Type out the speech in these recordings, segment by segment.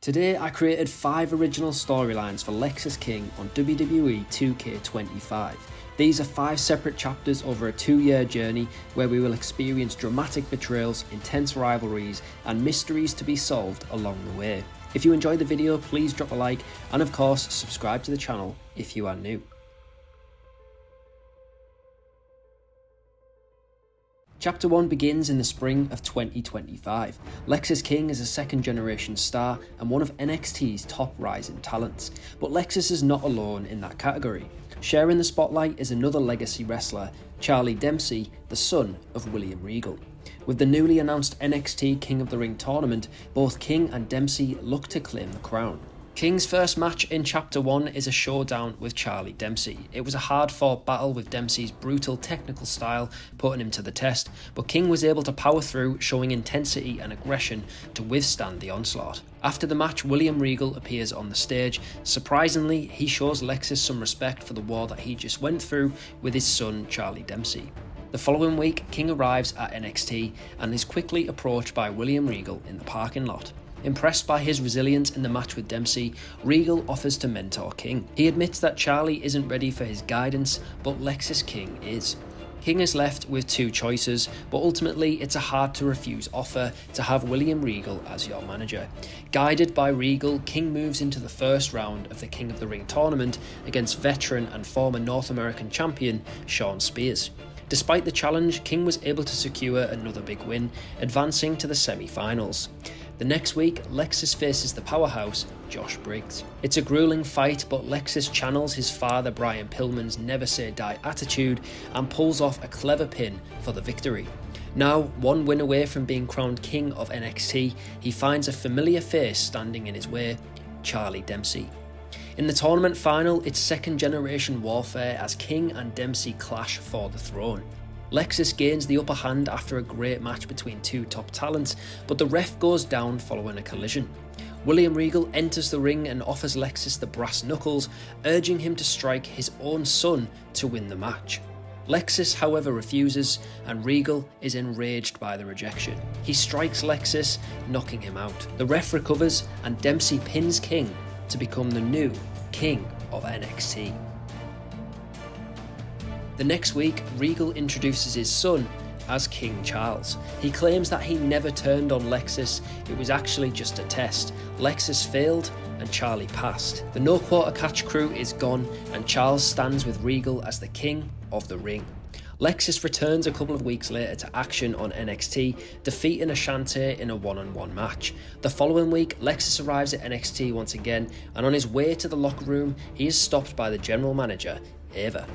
Today I created 5 original storylines for Lexis King on WWE 2K25. These are 5 separate chapters over a 2-year journey where we will experience dramatic betrayals, intense rivalries and mysteries to be solved along the way. If you enjoyed the video, please drop a like and of course subscribe to the channel if you are new. Chapter 1 begins in the spring of 2025. Lexis King is a second generation star and one of NXT's top rising talents. But Lexis is not alone in that category. Sharing the spotlight is another legacy wrestler, Charlie Dempsey, the son of William Regal. With the newly announced NXT King of the Ring tournament, both King and Dempsey look to claim the crown. King's first match in Chapter 1 is a showdown with Charlie Dempsey. It was a hard-fought battle with Dempsey's brutal technical style putting him to the test, but King was able to power through, showing intensity and aggression to withstand the onslaught. After the match, William Regal appears on the stage. Surprisingly, he shows Lexis some respect for the war that he just went through with his son Charlie Dempsey. The following week, King arrives at NXT and is quickly approached by William Regal in the parking lot. Impressed by his resilience in the match with Dempsey, Regal offers to mentor King. He admits that Charlie isn't ready for his guidance, but Lexis King is. King is left with 2 choices, but ultimately it's a hard to refuse offer to have William Regal as your manager. Guided by Regal, King moves into the first round of the King of the Ring tournament against veteran and former North American champion Shawn Spears. Despite the challenge, King was able to secure another big win, advancing to the semi-finals. The next week, Lexis faces the powerhouse, Josh Briggs. It's a grueling fight, but Lexis channels his father Brian Pillman's never say die attitude and pulls off a clever pin for the victory. Now, 1 win away from being crowned King of NXT, he finds a familiar face standing in his way, Charlie Dempsey. In the tournament final, it's second generation warfare as King and Dempsey clash for the throne. Lexis gains the upper hand after a great match between 2 top talents, but the ref goes down following a collision. William Regal enters the ring and offers Lexis the brass knuckles, urging him to strike his own son to win the match. Lexis, however, refuses, and Regal is enraged by the rejection. He strikes Lexis, knocking him out. The ref recovers and Dempsey pins King to become the new King of NXT. The next week, Regal introduces his son as King Charles. He claims that he never turned on Lexis, it was actually just a test. Lexis failed and Charlie passed. The no quarter catch crew is gone and Charles stands with Regal as the King of the Ring. Lexis returns a couple of weeks later to action on NXT, defeating Ashante in a one-on-one match. The following week, Lexis arrives at NXT once again, and on his way to the locker room, he is stopped by the general manager, Ava.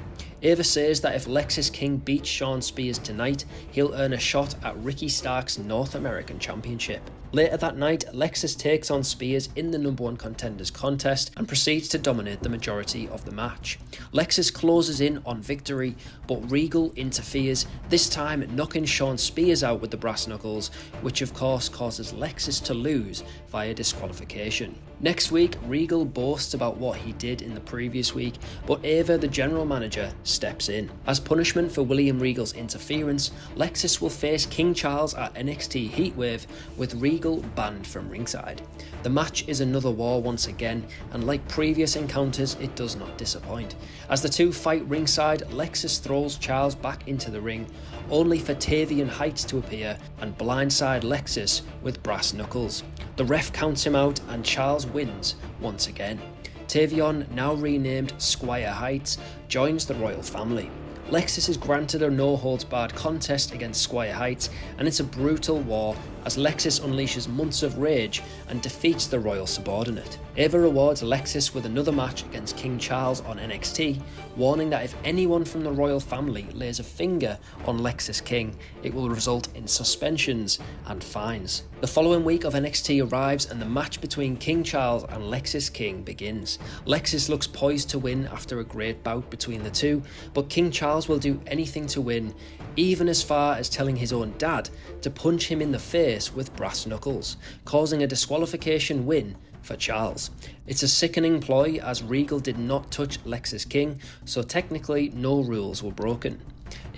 Ava says that if Lexis King beats Shawn Spears tonight, he'll earn a shot at Ricky Stark's North American Championship. Later that night, Lexis takes on Spears in the number 1 contenders contest and proceeds to dominate the majority of the match. Lexis closes in on victory, but Regal interferes, this time knocking Shawn Spears out with the brass knuckles, which of course causes Lexis to lose via disqualification. Next week, Regal boasts about what he did in the previous week, but Ava, the general manager, steps in. As punishment for William Regal's interference, Lexis will face King Charles at NXT Heatwave with Regal banned from ringside. The match is another war once again, and like previous encounters, it does not disappoint. As the 2 fight ringside, Lexis throws Charles back into the ring, only for Tavion Heights to appear and blindside Lexis with brass knuckles. The ref counts him out and Charles wins once again. Tavion, now renamed Squire Heights, joins the royal family. Lexis is granted a no-holds-barred contest against Squire Heights, and it's a brutal war as Lexis unleashes months of rage and defeats the royal subordinate. Ava rewards Lexis with another match against King Charles on NXT, warning that if anyone from the royal family lays a finger on Lexis King, it will result in suspensions and fines. The following week of NXT arrives and the match between King Charles and Lexis King begins. Lexis looks poised to win after a great bout between the 2, but King Charles will do anything to win, even as far as telling his own dad to punch him in the face with brass knuckles, causing a disqualification win for Charles. It's a sickening ploy as Regal did not touch Lexis King, so technically no rules were broken.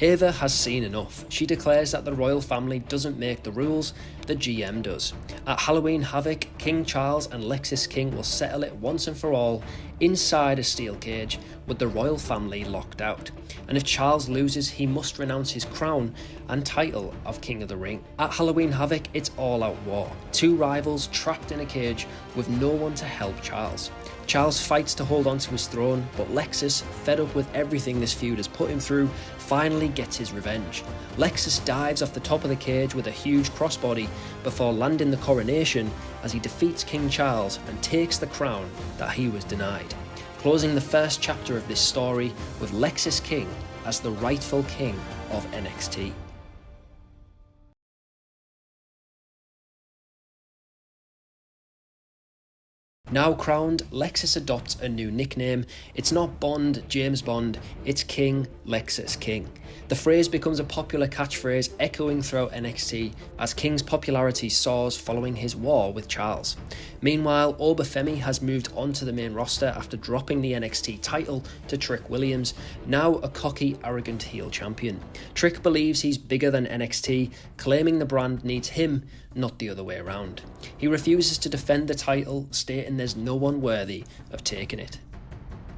Ava has seen enough. She declares that the royal family doesn't make the rules, the GM does. At Halloween Havoc, King Charles and Lexis King will settle it once and for all inside a steel cage with the royal family locked out. And if Charles loses, he must renounce his crown and title of King of the Ring. At Halloween Havoc, it's all out war. Two rivals trapped in a cage with no one to help Charles. Charles fights to hold on to his throne, but Lexis, fed up with everything this feud has put him through, finally gets his revenge. Lexis dives off the top of the cage with a huge crossbody before landing the coronation as he defeats King Charles and takes the crown that he was denied. Closing the first chapter of this story with Lexis King as the rightful king of NXT. Now crowned, Lexis adopts a new nickname. It's not Bond, James Bond, it's King, Lexis King. The phrase becomes a popular catchphrase echoing throughout NXT as King's popularity soars following his war with Charles. Meanwhile, Obafemi has moved onto the main roster after dropping the NXT title to Trick Williams, now a cocky, arrogant heel champion. Trick believes he's bigger than NXT, claiming the brand needs him, not the other way around. He refuses to defend the title, stating there's no one worthy of taking it.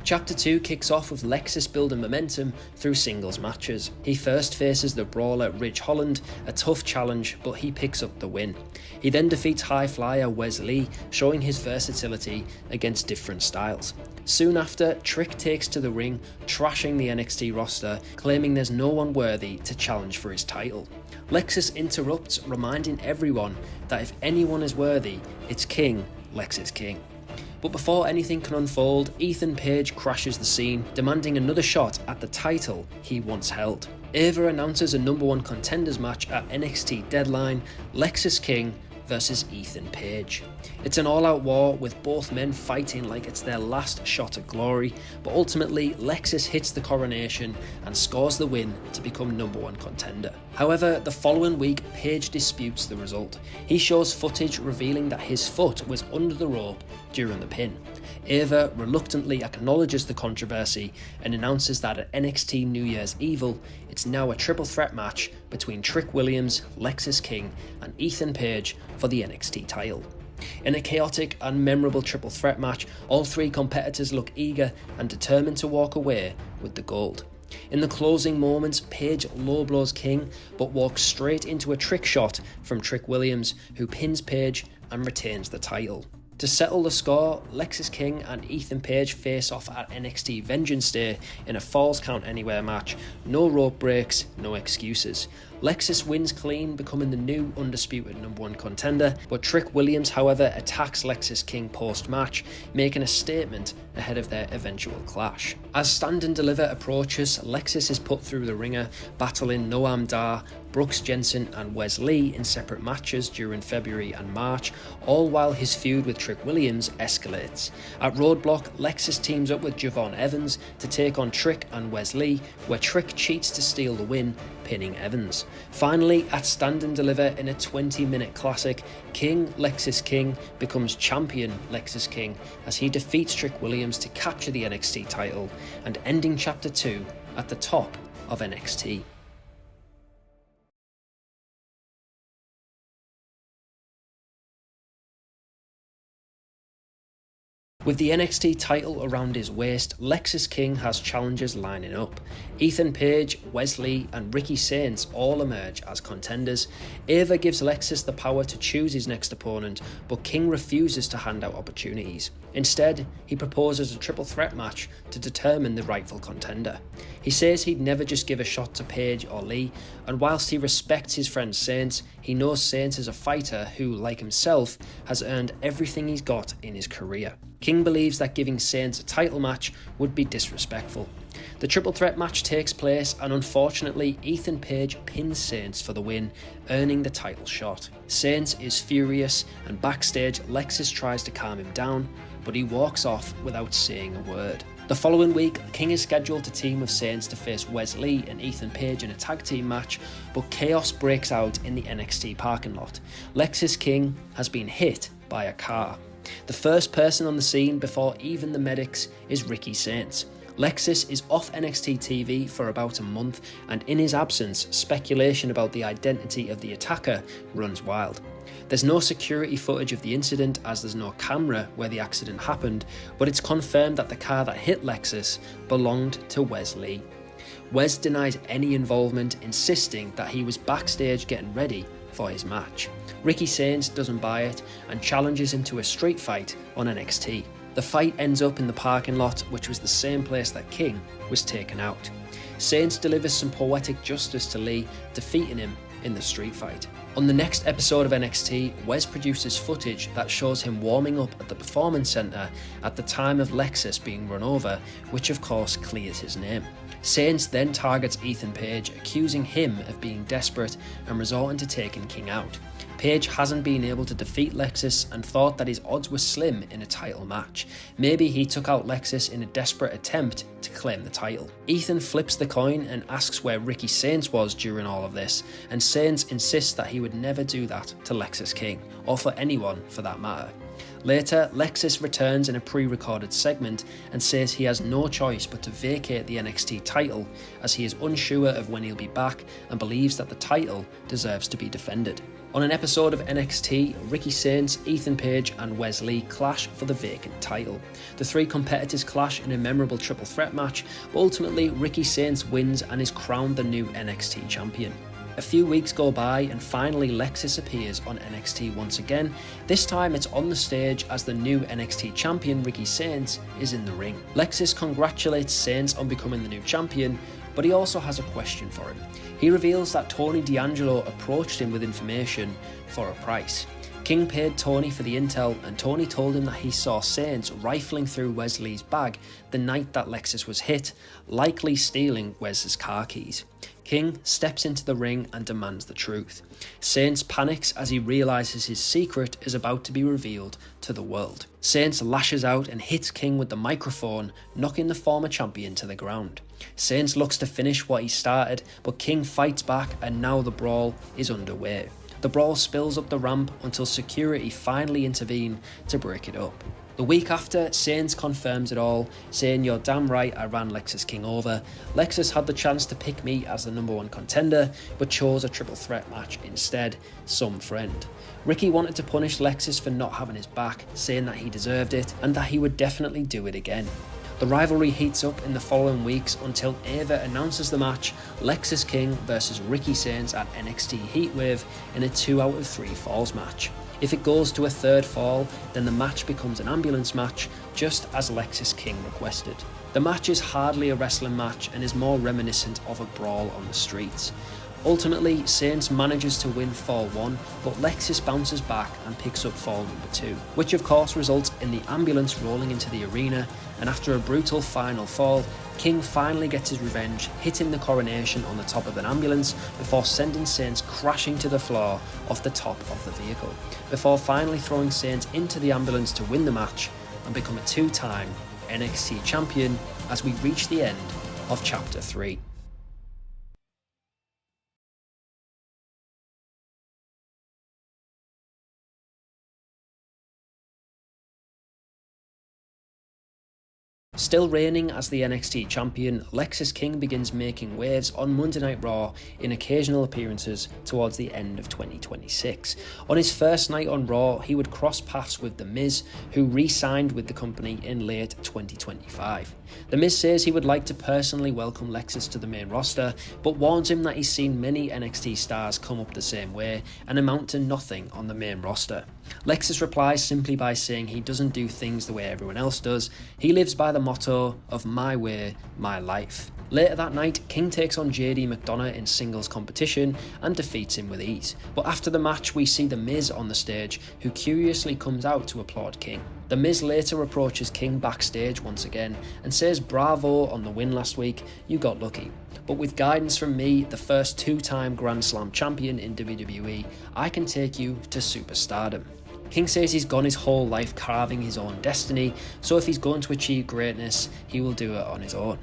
Chapter 2 kicks off with Lexis building momentum through singles matches. He first faces the brawler Ridge Holland, a tough challenge, but he picks up the win. He then defeats high flyer Wes Lee, showing his versatility against different styles. Soon after, Trick takes to the ring, trashing the NXT roster, claiming there's no one worthy to challenge for his title. Lexis interrupts, reminding everyone that if anyone is worthy, it's King, Lexis King. But before anything can unfold, Ethan Page crashes the scene, demanding another shot at the title he once held. Ava announces a number one contenders match at NXT Deadline, Lexis King versus Ethan Page. It's an all-out war with both men fighting like it's their last shot at glory, but ultimately Lexis hits the coronation and scores the win to become number one contender. However, the following week, Page disputes the result. He shows footage revealing that his foot was under the rope during the pin. Ava reluctantly acknowledges the controversy and announces that at NXT New Year's Evil, it's now a triple threat match between Trick Williams, Lexis King, and Ethan Page for the NXT title. In a chaotic and memorable triple threat match, all three competitors look eager and determined to walk away with the gold. In the closing moments, Page low blows King, but walks straight into a trick shot from Trick Williams, who pins Page and retains the title. To settle the score, Lexis King and Ethan Page face off at NXT Vengeance Day in a Falls Count Anywhere match. No rope breaks, no excuses. Lexis wins clean, becoming the new undisputed number one contender, but Trick Williams, however, attacks Lexis King post-match, making a statement ahead of their eventual clash. As Stand and Deliver approaches, Lexis is put through the ringer, battling Noam Dar, Brooks Jensen and Wes Lee in separate matches during February and March, all while his feud with Trick Williams escalates. At Roadblock, Lexis teams up with Javon Evans to take on Trick and Wes Lee, where Trick cheats to steal the win, pinning Evans. Finally, at Stand and Deliver in a 20-minute classic, King Lexis King becomes champion Lexis King as he defeats Trick Williams to capture the NXT title and ending Chapter 2 at the top of NXT. With the NXT title around his waist, Lexis King has challengers lining up. Ethan Page, Wes Lee and Ricky Saints all emerge as contenders. Ava gives Lexis the power to choose his next opponent, but King refuses to hand out opportunities. Instead, he proposes a triple threat match to determine the rightful contender. He says he'd never just give a shot to Page or Lee, and whilst he respects his friend Saints, he knows Saints is a fighter who, like himself, has earned everything he's got in his career. King believes that giving Saints a title match would be disrespectful. The triple threat match takes place and unfortunately Ethan Page pins Saints for the win, earning the title shot. Saints is furious and backstage Lexis tries to calm him down, but he walks off without saying a word. The following week, King is scheduled to team with Saints to face Wes Lee and Ethan Page in a tag team match, but chaos breaks out in the NXT parking lot. Lexis King has been hit by a car. The first person on the scene before even the medics is Ricky Saints. Lexis is off NXT TV for about a month, and in his absence, speculation about the identity of the attacker runs wild. There's no security footage of the incident as there's no camera where the accident happened, but it's confirmed that the car that hit Lexis belonged to Wes Lee. Wes denies any involvement, insisting that he was backstage getting ready for his match. Ricky Sainz doesn't buy it and challenges him to a street fight on NXT. The fight ends up in the parking lot, which was the same place that King was taken out. Sainz delivers some poetic justice to Lee, defeating him in the street fight. On the next episode of NXT, Wes produces footage that shows him warming up at the Performance Center at the time of Lexis being run over, which of course clears his name. Sainz then targets Ethan Page, accusing him of being desperate and resorting to taking King out. Page hasn't been able to defeat Lexis and thought that his odds were slim in a title match. Maybe he took out Lexis in a desperate attempt to claim the title. Ethan flips the coin and asks where Ricky Sainz was during all of this, and Sainz insists that he would never do that to Lexis King, or for anyone for that matter. Later, Lexis returns in a pre-recorded segment and says he has no choice but to vacate the NXT title, as he is unsure of when he'll be back and believes that the title deserves to be defended. On an episode of NXT, Ricky Sainz, Ethan Page and Wes Lee clash for the vacant title. The three competitors clash in a memorable triple threat match, but ultimately Ricky Sainz wins and is crowned the new NXT champion. A few weeks go by and finally Lexis appears on NXT once again. This time it's on the stage as the new NXT champion Ricky Sainz is in the ring. Lexis congratulates Sainz on becoming the new champion, but he also has a question for him. He reveals that Tony D'Angelo approached him with information for a price. King paid Tony for the intel, and Tony told him that he saw Sainz rifling through Wes Lee's bag the night that Lexis was hit, likely stealing Wes's car keys. King steps into the ring and demands the truth. Sainz panics as he realises his secret is about to be revealed to the world. Sainz lashes out and hits King with the microphone, knocking the former champion to the ground. Sainz looks to finish what he started, but King fights back and now the brawl is underway. The brawl spills up the ramp until security finally intervene to break it up. The week after, Sainz confirms it all, saying, "You're damn right I ran Lexis King over. Lexis had the chance to pick me as the number one contender, but chose a triple threat match instead, some friend." Ricky wanted to punish Lexis for not having his back, saying that he deserved it and that he would definitely do it again. The rivalry heats up in the following weeks until Ava announces the match, Lexis King versus Ricky Sainz at NXT Heatwave in a 2 out of 3 falls match. If it goes to a third fall, then the match becomes an ambulance match, just as Lexis King requested. The match is hardly a wrestling match and is more reminiscent of a brawl on the streets. Ultimately, Sainz manages to win fall 1, but Lexis bounces back and picks up fall number 2, which of course results in the ambulance rolling into the arena, and after a brutal final fall, King finally gets his revenge, hitting the coronation on the top of an ambulance before sending Sainz crashing to the floor off the top of the vehicle, before finally throwing Sainz into the ambulance to win the match and become a 2-time NXT champion as we reach the end of Chapter 3. Still reigning as the NXT champion, Lexis King begins making waves on Monday Night Raw in occasional appearances towards the end of 2026. On his first night on Raw, he would cross paths with The Miz, who re-signed with the company in late 2025. The Miz says he would like to personally welcome Lexis to the main roster, but warns him that he's seen many NXT stars come up the same way and amount to nothing on the main roster. Lexis replies simply by saying he doesn't do things the way everyone else does. He lives by the motto of my way, my life. Later that night, King takes on JD McDonough in singles competition and defeats him with ease. But after the match, we see The Miz on the stage, who curiously comes out to applaud King. The Miz later approaches King backstage once again and says bravo on the win last week, you got lucky. But with guidance from me, the first 2-time Grand Slam champion in WWE, I can take you to superstardom. King says he's gone his whole life carving his own destiny, so if he's going to achieve greatness, he will do it on his own.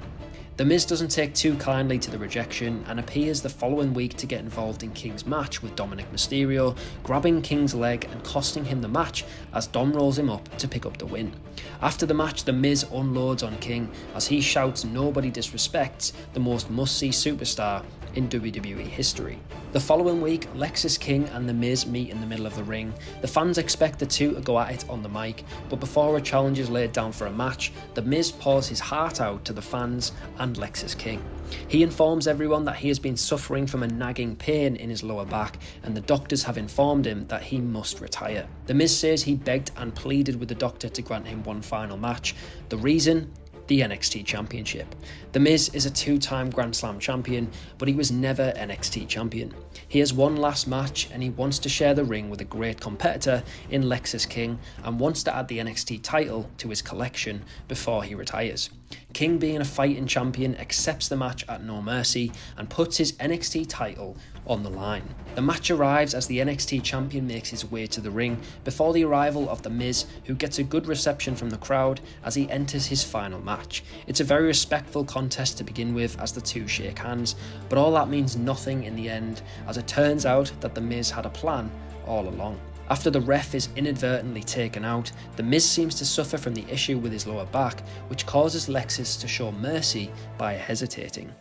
The Miz doesn't take too kindly to the rejection and appears the following week to get involved in King's match with Dominic Mysterio, grabbing King's leg and costing him the match as Dom rolls him up to pick up the win. After the match, The Miz unloads on King as he shouts nobody disrespects the most must-see superstar in WWE history. The following week, Lexis King and The Miz meet in the middle of the ring. The fans expect the two to go at it on the mic, but before a challenge is laid down for a match, The Miz pours his heart out to the fans and Lexis King. He informs everyone that he has been suffering from a nagging pain in his lower back, and the doctors have informed him that he must retire. The Miz says he begged and pleaded with the doctor to grant him one final match. The reason? The NXT Championship. The Miz is a two-time Grand Slam champion, but he was never NXT champion. He has one last match and he wants to share the ring with a great competitor in Lexis King and wants to add the NXT title to his collection before he retires. King, being a fighting champion, accepts the match at No Mercy and puts his NXT title on the line. The match arrives as the NXT champion makes his way to the ring before the arrival of The Miz, who gets a good reception from the crowd as he enters his final match. It's a very respectful contest to begin with as the two shake hands, but all that means nothing in the end, as it turns out that The Miz had a plan all along. After the ref is inadvertently taken out, The Miz seems to suffer from the issue with his lower back, which causes Lexis to show mercy by hesitating.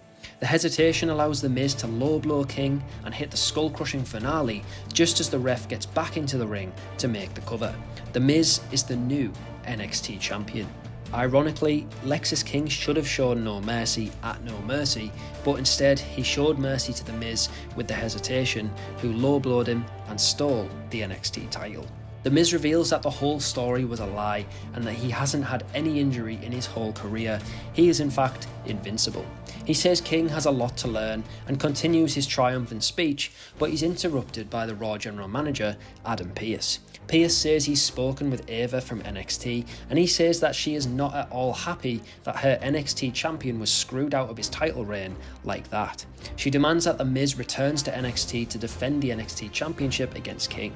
The hesitation allows The Miz to low blow King and hit the skull-crushing finale just as the ref gets back into the ring to make the cover. The Miz is the new NXT champion. Ironically, Lexis King should have shown no mercy at No Mercy, but instead he showed mercy to The Miz with the hesitation, who low-blowed him and stole the NXT title. The Miz reveals that the whole story was a lie and that he hasn't had any injury in his whole career. He is in fact invincible. He says King has a lot to learn and continues his triumphant speech, but he's interrupted by the Raw general manager, Adam Pearce. Pearce says he's spoken with Ava from NXT and he says that she is not at all happy that her NXT champion was screwed out of his title reign like that. She demands that The Miz returns to NXT to defend the NXT championship against King.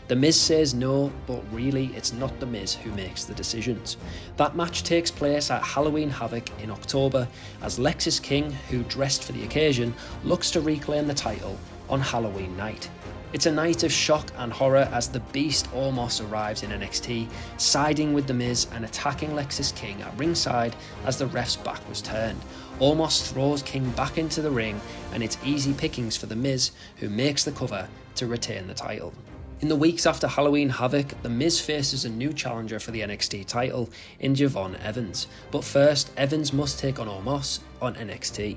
The Miz says no, but really it's not The Miz who makes the decisions. That match takes place at Halloween Havoc in October as Lexis King, who dressed for the occasion, looks to reclaim the title on Halloween night. It's a night of shock and horror as the Beast Omos arrives in NXT, siding with The Miz and attacking Lexis King at ringside as the ref's back was turned. Omos throws King back into the ring and it's easy pickings for The Miz, who makes the cover to retain the title. In the weeks after Halloween Havoc, The Miz faces a new challenger for the NXT title in Javon Evans, but first Evans must take on Omos on NXT.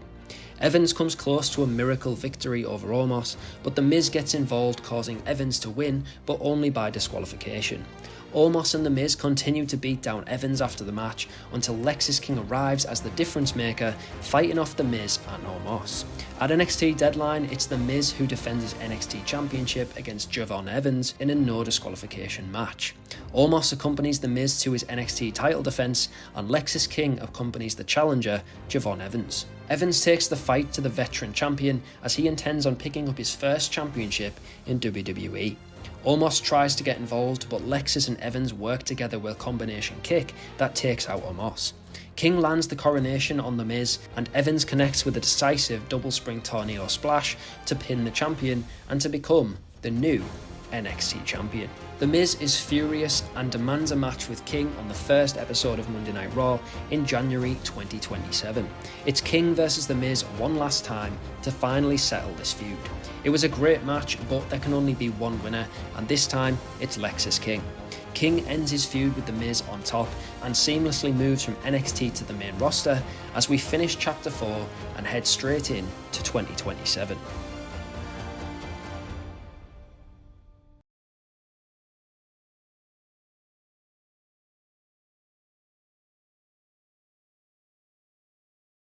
Evans comes close to a miracle victory over Omos, but The Miz gets involved, causing Evans to win, but only by disqualification. Omos and The Miz continue to beat down Evans after the match until Lexis King arrives as the difference maker, fighting off The Miz and Omos. At NXT Deadline, it's The Miz who defends his NXT Championship against Javon Evans in a no disqualification match. Omos accompanies The Miz to his NXT title defense, and Lexis King accompanies the challenger, Javon Evans. Evans takes the fight to the veteran champion as he intends on picking up his first championship in WWE. Omos tries to get involved, but Lexis and Evans work together with a combination kick that takes out Omos. King lands the coronation on The Miz, and Evans connects with a decisive double spring tornado splash to pin the champion and to become the new NXT champion. The Miz is furious and demands a match with King on the first episode of Monday Night Raw in January 2027. It's King versus The Miz one last time to finally settle this feud. It was a great match, but there can only be one winner, and this time it's Lexis King. King ends his feud with The Miz on top and seamlessly moves from NXT to the main roster as we finish Chapter 4 and head straight in to 2027.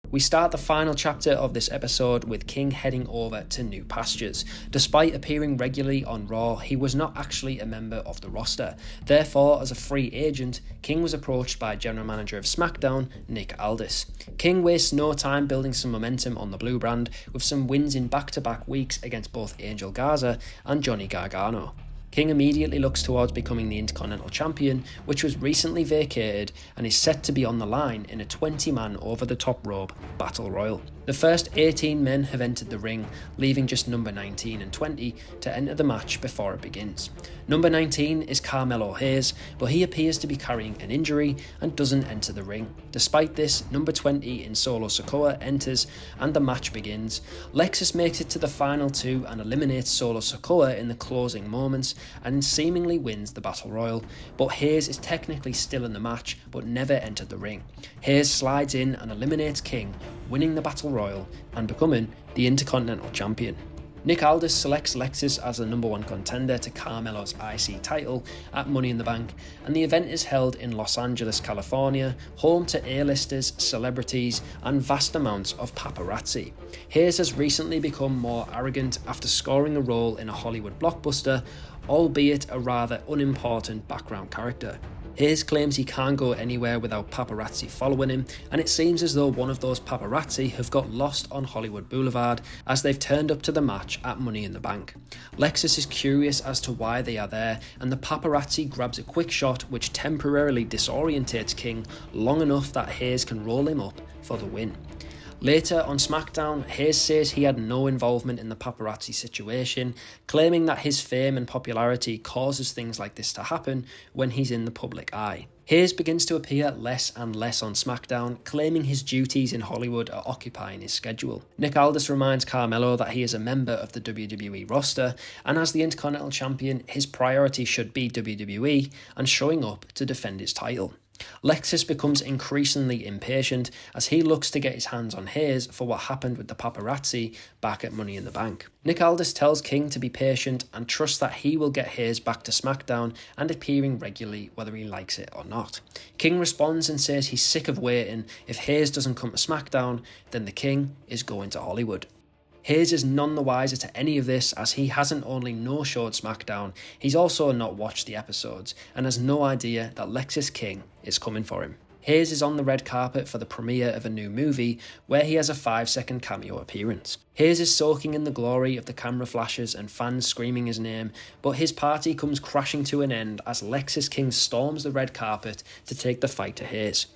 We start the final chapter of this episode with King heading over to new pastures. Despite appearing regularly on Raw, he was not actually a member of the roster. Therefore, as a free agent, King was approached by General Manager of SmackDown, Nick Aldis. King wastes no time building some momentum on the blue brand with some wins in back-to-back weeks against both Angel Garza and Johnny Gargano. King immediately looks towards becoming the Intercontinental Champion, which was recently vacated and is set to be on the line in a 20-man over-the-top rope battle royal. The first 18 men have entered the ring, leaving just number 19 and 20 to enter the match before it begins. Number 19 is Carmelo Hayes, but he appears to be carrying an injury and doesn't enter the ring. Despite this, number 20 in Solo Sikoa enters and the match begins. Lexis makes it to the final two and eliminates Solo Sikoa in the closing moments and seemingly wins the Battle Royal, but Hayes is technically still in the match but never entered the ring. Hayes slides in and eliminates King, winning the Battle Royal and becoming the Intercontinental Champion. Nick Aldis selects Lexis as the number one contender to Carmelo's IC title at Money in the Bank, and the event is held in Los Angeles, California, home to A-listers, celebrities, and vast amounts of paparazzi. Hayes has recently become more arrogant after scoring a role in a Hollywood blockbuster, albeit a rather unimportant background character. Hayes claims he can't go anywhere without paparazzi following him, and it seems as though one of those paparazzi have got lost on Hollywood Boulevard as they've turned up to the match at Money in the Bank. Lexis is curious as to why they are there, and the paparazzi grabs a quick shot which temporarily disorientates King long enough that Hayes can roll him up for the win. Later on SmackDown, Hayes says he had no involvement in the paparazzi situation, claiming that his fame and popularity causes things like this to happen when he's in the public eye. Hayes begins to appear less and less on SmackDown, claiming his duties in Hollywood are occupying his schedule. Nick Aldis reminds Carmelo that he is a member of the WWE roster, and as the Intercontinental Champion, his priority should be WWE and showing up to defend his title. Lexis becomes increasingly impatient as he looks to get his hands on Hayes for what happened with the paparazzi back at Money in the Bank. Nick Aldis tells King to be patient and trust that he will get Hayes back to SmackDown and appearing regularly whether he likes it or not. King responds and says he's sick of waiting. If Hayes doesn't come to SmackDown, then the King is going to Hollywood. Hayes is none the wiser to any of this as he hasn't only no-showed SmackDown, he's also not watched the episodes and has no idea that Lexis King is coming for him. Hayes is on the red carpet for the premiere of a new movie where he has a 5-second cameo appearance. Hayes is soaking in the glory of the camera flashes and fans screaming his name, but his party comes crashing to an end as Lexis King storms the red carpet to take the fight to Hayes.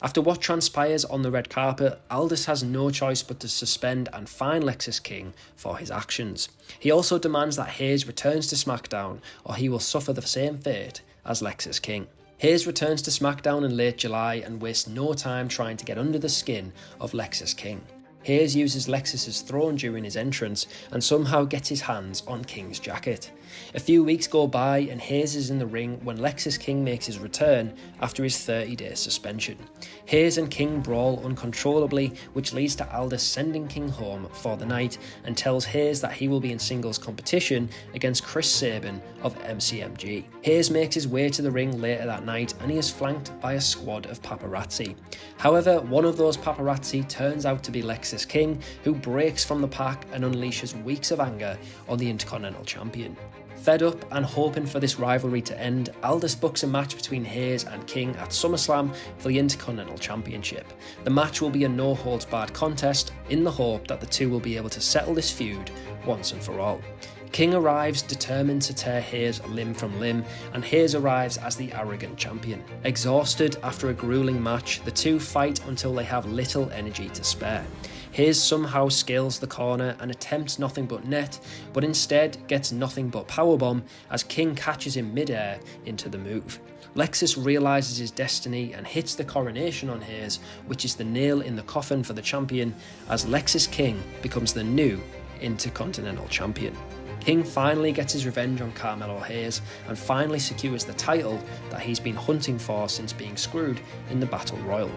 After what transpires on the red carpet, Aldis has no choice but to suspend and fine Lexis King for his actions. He also demands that Hayes returns to SmackDown or he will suffer the same fate as Lexis King. Hayes returns to SmackDown in late July and wastes no time trying to get under the skin of Lexis King. Hayes uses Lexis's throne during his entrance and somehow gets his hands on King's jacket. A few weeks go by and Hayes is in the ring when Lexis King makes his return after his 30-day suspension. Hayes and King brawl uncontrollably, which leads to Aldis sending King home for the night and tells Hayes that he will be in singles competition against Chris Sabin of MCMG. Hayes makes his way to the ring later that night and he is flanked by a squad of paparazzi. However, one of those paparazzi turns out to be Lexis King, who breaks from the pack and unleashes weeks of anger on the Intercontinental Champion. Fed up and hoping for this rivalry to end, Aldis books a match between Hayes and King at SummerSlam for the Intercontinental Championship. The match will be a no-holds-barred contest in the hope that the two will be able to settle this feud once and for all. King arrives determined to tear Hayes limb from limb, and Hayes arrives as the arrogant champion. Exhausted after a grueling match, the two fight until they have little energy to spare. Hayes somehow scales the corner and attempts nothing but net, but instead gets nothing but powerbomb as King catches him mid-air into the move. Lexis realises his destiny and hits the coronation on Hayes, which is the nail in the coffin for the champion, as Lexis King becomes the new Intercontinental Champion. King finally gets his revenge on Carmelo Hayes and finally secures the title that he's been hunting for since being screwed in the Battle Royal.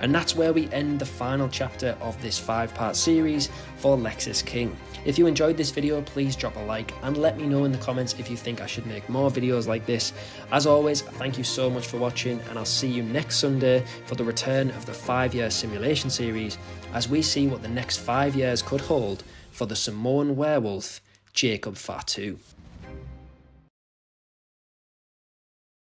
And that's where we end the final chapter of this 5-part series for Lexis King. If you enjoyed this video, please drop a like and let me know in the comments if you think I should make more videos like this. As always, thank you so much for watching, and I'll see you next Sunday for the return of the 5-year simulation series as we see what the next 5 years could hold for the Samoan werewolf Jacob Fatu.